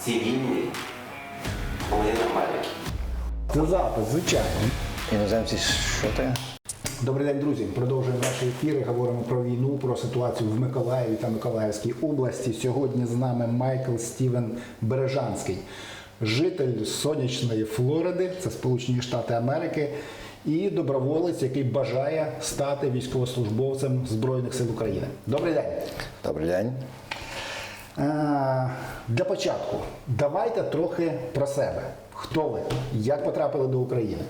цивільний громадянин Америки. Це запис, звичайно. Іноземці, що ти? Добрий день, друзі. Продовжуємо наші ефіри. Говоримо про війну, про ситуацію в Миколаєві та Миколаївській області. Сьогодні з нами Майкл Стівен Березханський, житель сонячної Флориди, це Сполучені Штати Америки, і доброволець, який бажає стати військовослужбовцем Збройних сил України. Добрий день. Добрий день. Для початку, давайте трохи про себе. Хто ви? Як потрапили до України?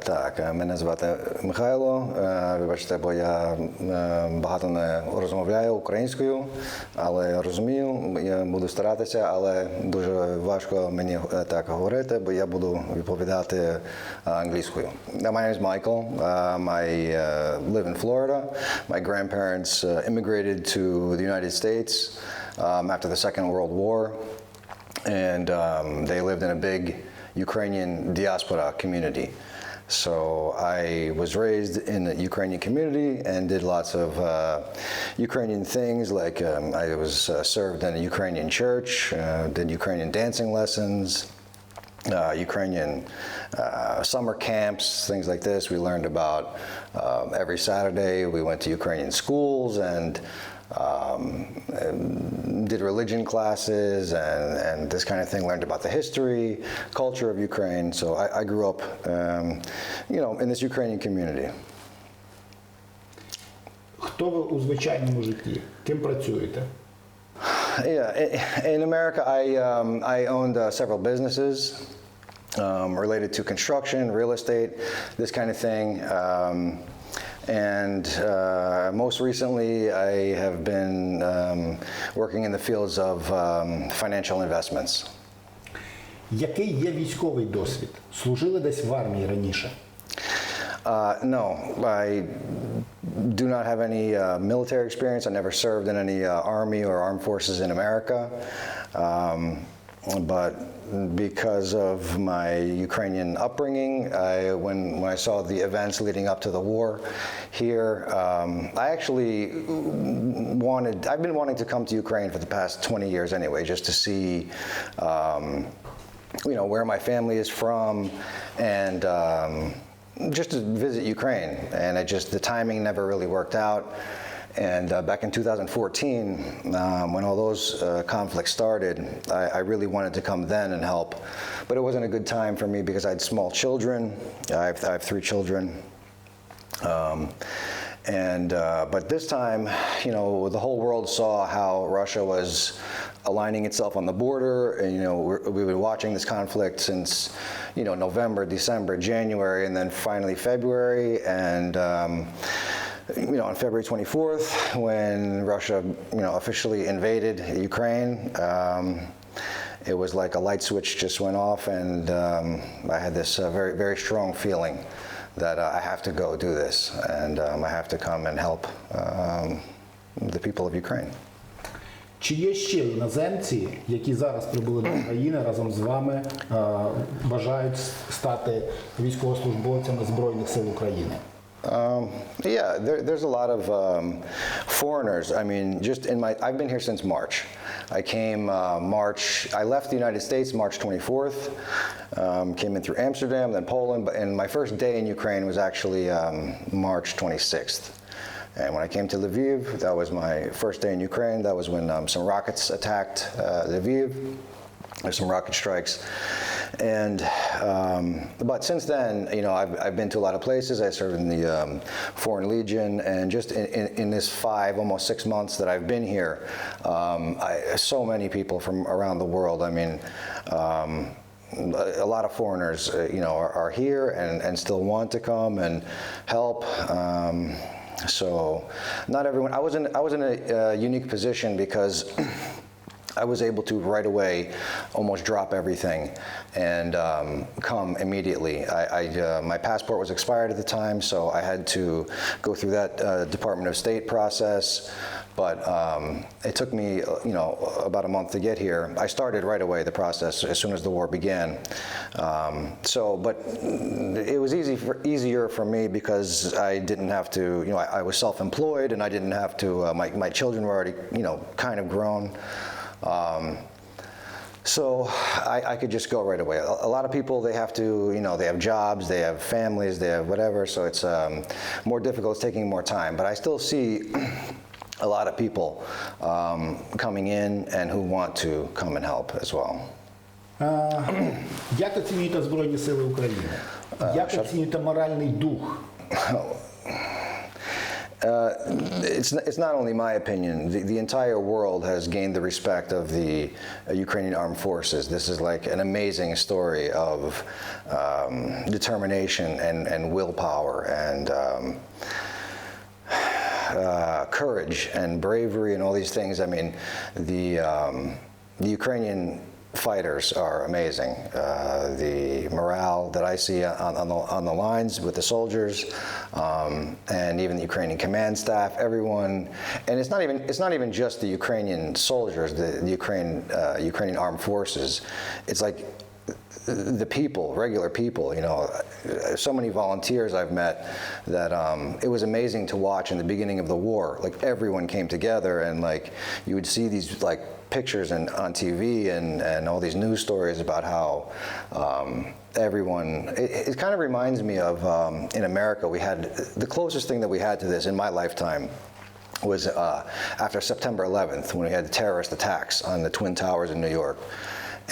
Так, мене звати Михайло. Вибачте, бо я багато не розмовляю українською, але розумію, я буду старатися, але дуже важко мені так говорити, бо я буду відповідати англійською. My name is Michael. I live in Florida. My grandparents immigrated to the United States after the Second World War, and they lived in a big Ukrainian diaspora community. So I was raised in the Ukrainian community and did lots of Ukrainian things, like I was served in a Ukrainian church, did Ukrainian dancing lessons, Ukrainian summer camps, things like this. We learned about every Saturday we went to Ukrainian schools and did religion classes and this kind of thing, learned about the history, culture of Ukraine. So I grew up, in this Ukrainian community. Хто ви у звичайному житті? Ким працюєте? Yeah, in America I owned several businesses related to construction, real estate, this kind of thing. And most recently, I have been working in the fields of financial investments. Який є військовий досвід? Служили десь в армії раніше? No, I do not have any military experience. I never served in any army or armed forces in America. But because of my Ukrainian upbringing, when I saw the events leading up to the war here, I actually I've been wanting to come to Ukraine for the past 20 years anyway, just to see, where my family is from, and just to visit Ukraine. And the timing never really worked out. And back in 2014, when all those conflicts started, I really wanted to come then and help. But it wasn't a good time for me because I had small children. I have 3 children. But this time, the whole world saw how Russia was aligning itself on the border. And, we've been watching this conflict since, November, December, January, and then finally February. And on February 24th, when Russia, officially invaded Ukraine, it was like a light switch just went off, and I had this very, very strong feeling that I have to go do this, and I have to come and help the people of Ukraine. Чи є ще іноземці, які зараз прибули до України разом з вами, бажають стати військовослужбовцями Збройних сил України? There's a lot of foreigners. I mean, I've been here since March. I left the United States March 24th, came in through Amsterdam, then Poland, and my first day in Ukraine was actually March 26th. And when I came to Lviv, that was my first day in Ukraine. That was when some rockets attacked Lviv. There's some rocket strikes. And but since then, I've been to a lot of places. I served in the Foreign Legion, and just in this almost 6 months that I've been here, so many people from around the world. I mean, a lot of foreigners, are here and still want to come and help. So not everyone. I was in a unique position because I was able to right away almost drop everything and come immediately. My passport was expired at the time, so I had to go through that Department of State process. But it took me, about a month to get here. I started right away the process as soon as the war began. But it was easier for me because I didn't have to, I was self-employed and I didn't have to. My children were already, kind of grown. So I could just go right away. A lot of people, they have to, they have jobs, they have families, they have whatever, so it's more difficult, it's taking more time. But I still see a lot of people coming in and who want to come and help as well. Як оцінюєте Збройні Сили України? Як оцінюєте моральний дух? It's not only my opinion. The entire world has gained the respect of the Ukrainian armed forces. This is like an amazing story of determination and willpower and courage and bravery and all these things. I mean, the Ukrainian fighters are amazing. The morale that I see on the lines with the soldiers, and even the Ukrainian command staff, everyone, and it's not even just the Ukrainian soldiers, the Ukrainian armed forces. It's like the people, regular people, so many volunteers I've met that it was amazing to watch in the beginning of the war. Like everyone came together and like you would see these like pictures on TV and all these news stories about how everyone, it kind of reminds me of in America we had, the closest thing that we had to this in my lifetime was after September 11th when we had the terrorist attacks on the Twin Towers in New York.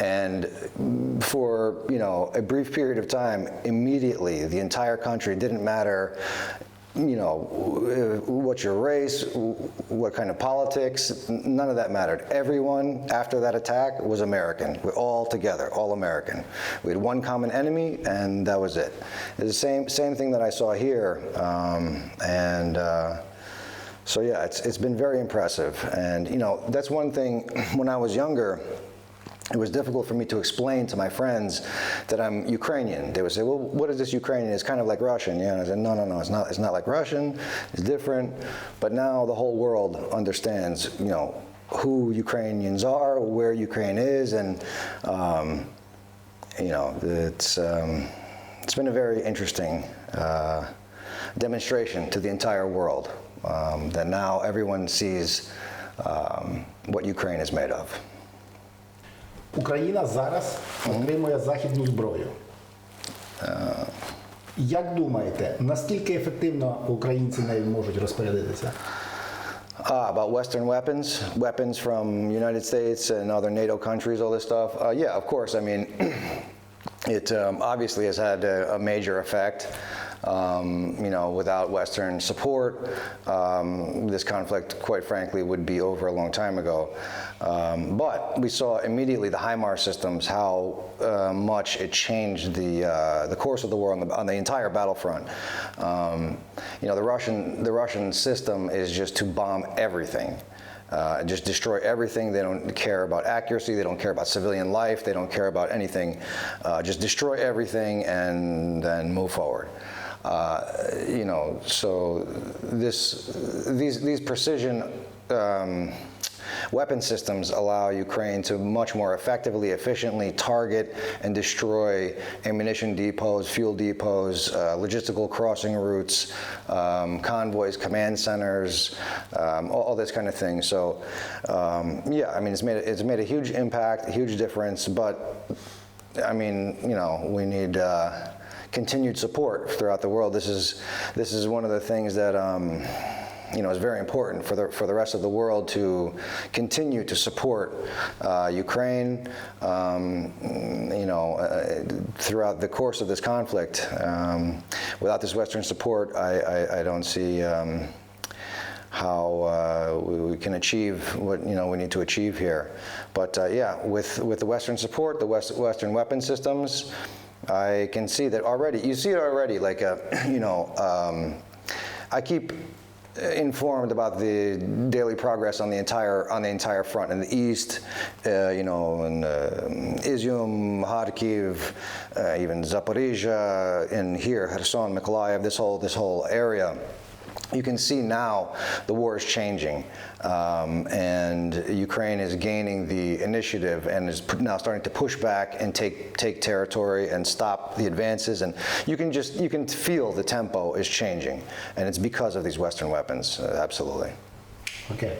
And for, a brief period of time, immediately the entire country, didn't matter, what's your race, what kind of politics, none of that mattered. Everyone after that attack was American. We're all together, all American. We had one common enemy and that was it. It's the same thing that I saw here. So yeah, it's been very impressive. And that's one thing when I was younger, it was difficult for me to explain to my friends that I'm Ukrainian. They would say, well, what is this Ukrainian? It's kind of like Russian. Yeah, and I said, no, it's not like Russian. It's different. But now the whole world understands, who Ukrainians are, where Ukraine is, and it's been a very interesting demonstration to the entire world that now everyone sees what Ukraine is made of. Україна зараз отримує західну зброю. Як думаєте, наскільки ефективно українці нею можуть розпорядитися? About Western weapons from United States and other NATO countries, all this stuff. Yeah, of course. I mean, it obviously has had a major effect. Without Western support, this conflict, quite frankly, would be over a long time ago. But we saw immediately the HIMARS systems, how much it changed the course of the war on the entire battlefront. The Russian system is just to bomb everything. Just destroy everything. They don't care about accuracy. They don't care about civilian life. They don't care about anything. Just destroy everything and then move forward. So these precision weapon systems allow Ukraine to much more effectively, efficiently target and destroy ammunition depots, fuel depots, logistical crossing routes, convoys, command centers, all this kind of thing. So, yeah, I mean, it's made a huge impact, a huge difference. But I mean, we need continued support throughout the world. This is one of the things that is very important for the rest of the world to continue to support Ukraine, throughout the course of this conflict. Without this Western support, I don't see how we can achieve what we need to achieve here. But yeah, with the Western support, the Western weapon systems, I can see that already. You see it already. Like I keep informed about the daily progress on the entire front in the east, in Izium, Kharkiv, even Zaporizhia, and here Kherson, Mykolaiv, this whole area. You can see now the war is changing, and Ukraine is gaining the initiative and is now starting to push back and take territory and stop the advances. And you can feel the tempo is changing, and it's because of these Western weapons. Absolutely. Окей.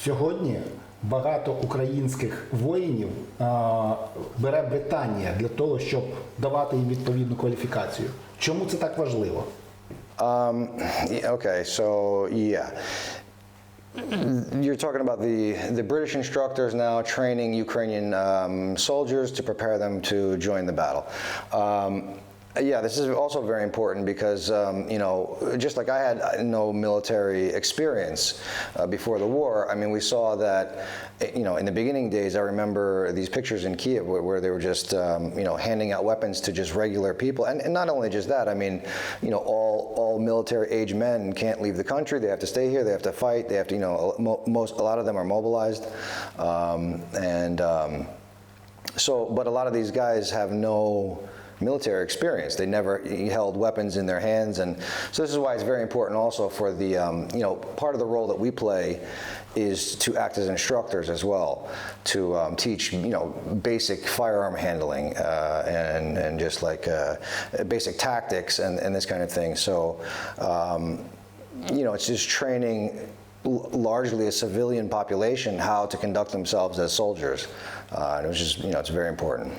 Сьогодні багато українських воїнів бере Британія для того, щоб давати їм відповідну кваліфікацію. Чому це так важливо? Okay, so yeah. You're talking about the British instructors now training Ukrainian soldiers to prepare them to join the battle. Yeah, this is also very important because, you know, just like I had no military experience before the war, I mean, we saw that, you know, in the beginning days, I remember these pictures in Kiev where they were just, you know, handing out weapons to just regular people. And not only just that, I mean, you know, all military-age men can't leave the country. They have to stay here. They have to fight. They have to, you know, a lot of them are mobilized. But a lot of these guys have no military experience. They never held weapons in their hands, and so this is why it's very important also for the, you know, part of the role that we play is to act as instructors as well, to teach, you know, basic firearm handling and just like basic tactics and this kind of thing. So, you know, it's just training largely a civilian population how to conduct themselves as soldiers. And it was just, you know, it's very important.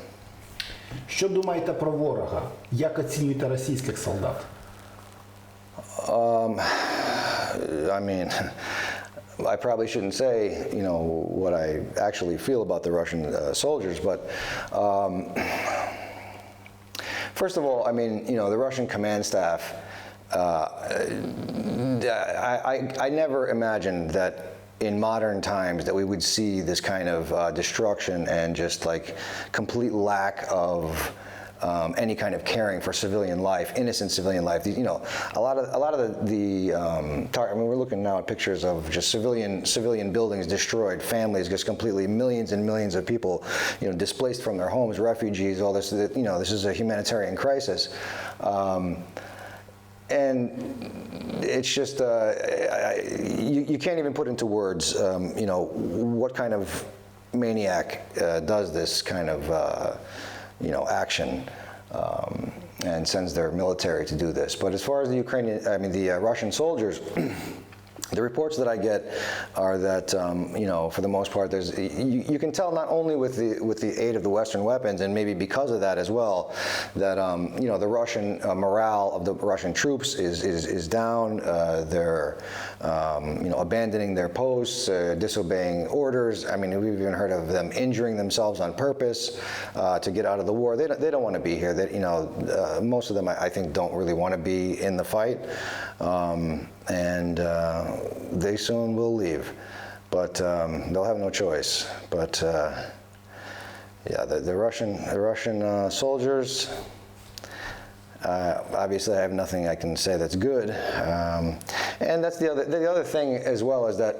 Що думаєте про ворога? Як оцінюєте російських солдат? I mean, I probably shouldn't say, you know, what I actually feel about the Russian soldiers, but first of all, I mean, you know, the Russian command staff, I never imagined that in modern times that we would see this kind of destruction and just like complete lack of any kind of caring for civilian life, innocent civilian life. You know, a lot of the I mean, we're looking now at pictures of just civilian buildings destroyed, families just completely, millions and millions of people, you know, displaced from their homes, refugees, all this. You know, this is a humanitarian crisis. And it's just, you can't even put into words, you know, what kind of maniac does this kind of, you know, action and sends their military to do this. But as far as the Russian soldiers, the reports that I get are that, you know, for the most part, you can tell not only with the aid of the Western weapons, and maybe because of that as well, that you know, the Russian morale of the Russian troops is down. They're you know, abandoning their posts, disobeying orders. I mean, we've even heard of them injuring themselves on purpose to get out of the war. They don't want to be here. That, you know, most of them I think don't really want to be in the fight. And they soon will leave, but they'll have no choice. But yeah, the Russian soldiers. Obviously, I have nothing I can say that's good, and that's the other thing as well is that.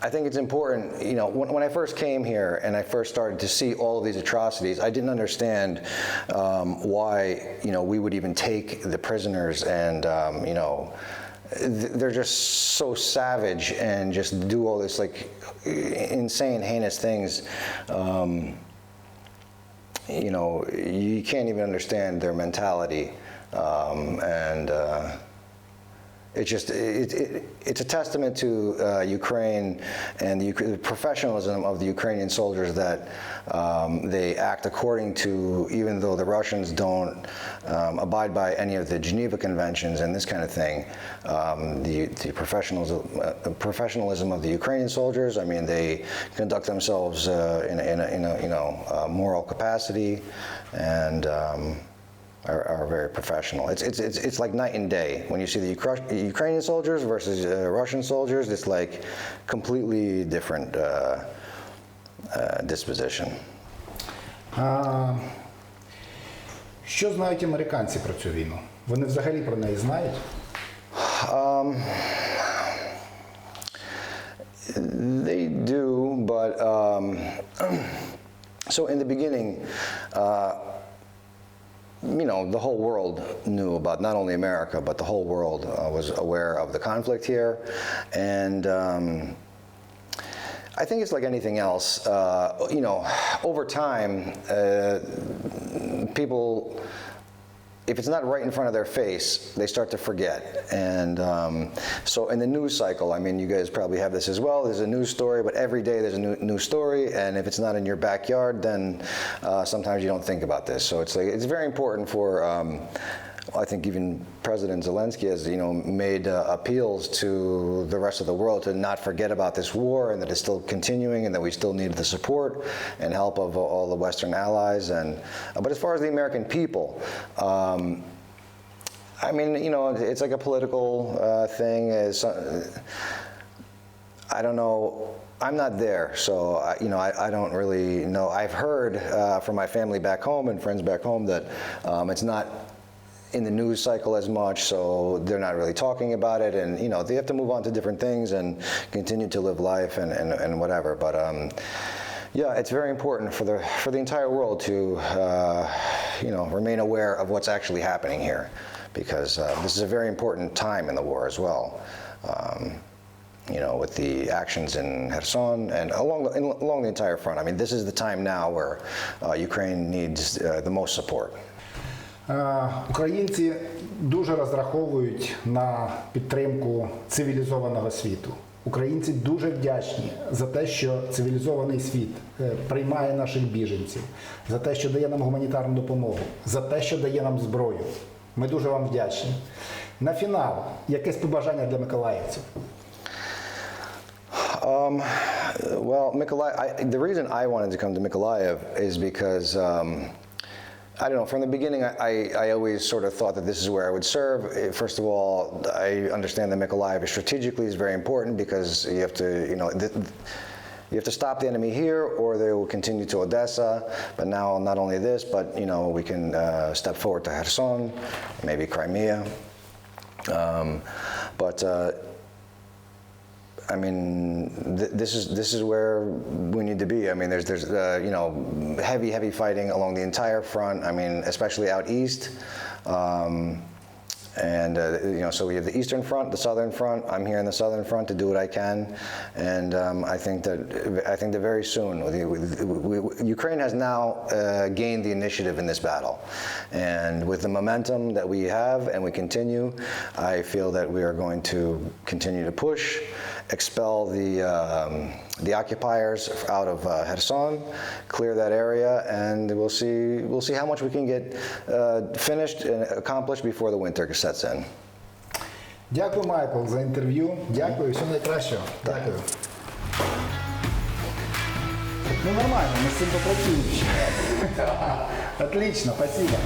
I think it's important, you know, when I first came here and I first started to see all of these atrocities, I didn't understand why, you know, we would even take the prisoners and, you know, they're just so savage and just do all this, like, insane, heinous things. You know, you can't even understand their mentality. It's a testament to Ukraine and the professionalism of the Ukrainian soldiers that they act according to, even though the Russians don't abide by any of the Geneva Conventions and this kind of thing. The professionalism of the Ukrainian soldiers. I mean, they conduct themselves in a you know, moral capacity and. Are very professional. It's like night and day. When you see the Ukrainian soldiers versus Russian soldiers, it's like completely different disposition. Що знають американці про цю війну? Вони взагалі про неї знають? They do, but so in the beginning, you know, the whole world knew about, not only America, but the whole world was aware of the conflict here. And I think it's like anything else. You know, over time, people if it's not right in front of their face, they start to forget. And so in the news cycle, I mean, you guys probably have this as well. There's a news story, but every day there's a new story. And if it's not in your backyard, then sometimes you don't think about this. So it's very important for, I think even President Zelensky has, made appeals to the rest of the world to not forget about this war and that it's still continuing and that we still need the support and help of all the Western allies. But as far as the American people, I mean, it's like a political thing. I don't know. I'm not there, so I don't really know. I've heard from my family back home and friends back home that it's not in the news cycle as much, so they're not really talking about it, and they have to move on to different things and continue to live life and whatever. But yeah, it's very important for the entire world to remain aware of what's actually happening here, because this is a very important time in the war as well. With the actions in Kherson and along the entire front. I mean, this is the time now where Ukraine needs the most support. Українці дуже розраховують на підтримку цивілізованого світу. Українці дуже вдячні за те, що цивілізований світ приймає наших біженців, за те, що дає нам гуманітарну допомогу, за те, що дає нам зброю. Ми дуже вам вдячні. На фінал, якесь побажання для миколаївців? Well, the reason I wanted to come to Mykolaiv is because I don't know, from the beginning I always sort of thought that this is where I would serve. First of all, I understand that Mykolaiv strategically is very important because you have to, you have to stop the enemy here or they will continue to Odessa. But now not only this, but we can step forward to Kherson, maybe Crimea. I mean, this is where we need to be. I mean, there's heavy fighting along the entire front. I mean, especially out east. So we have the eastern front, the southern front. I'm here in the southern front to do what I can, and I think that very soon, Ukraine has now gained the initiative in this battle, and with the momentum that we have and we continue, I feel that we are going to continue to push, expel the occupiers out of Kherson, clear that area, and we'll see how much we can get finished and accomplished before the winter sets in. Дякую, Майкл, за інтерв'ю. Дякую, всього найкращого. Дякую. Ну нормально, ми з цим попрацюємо. Отлично, спасибо.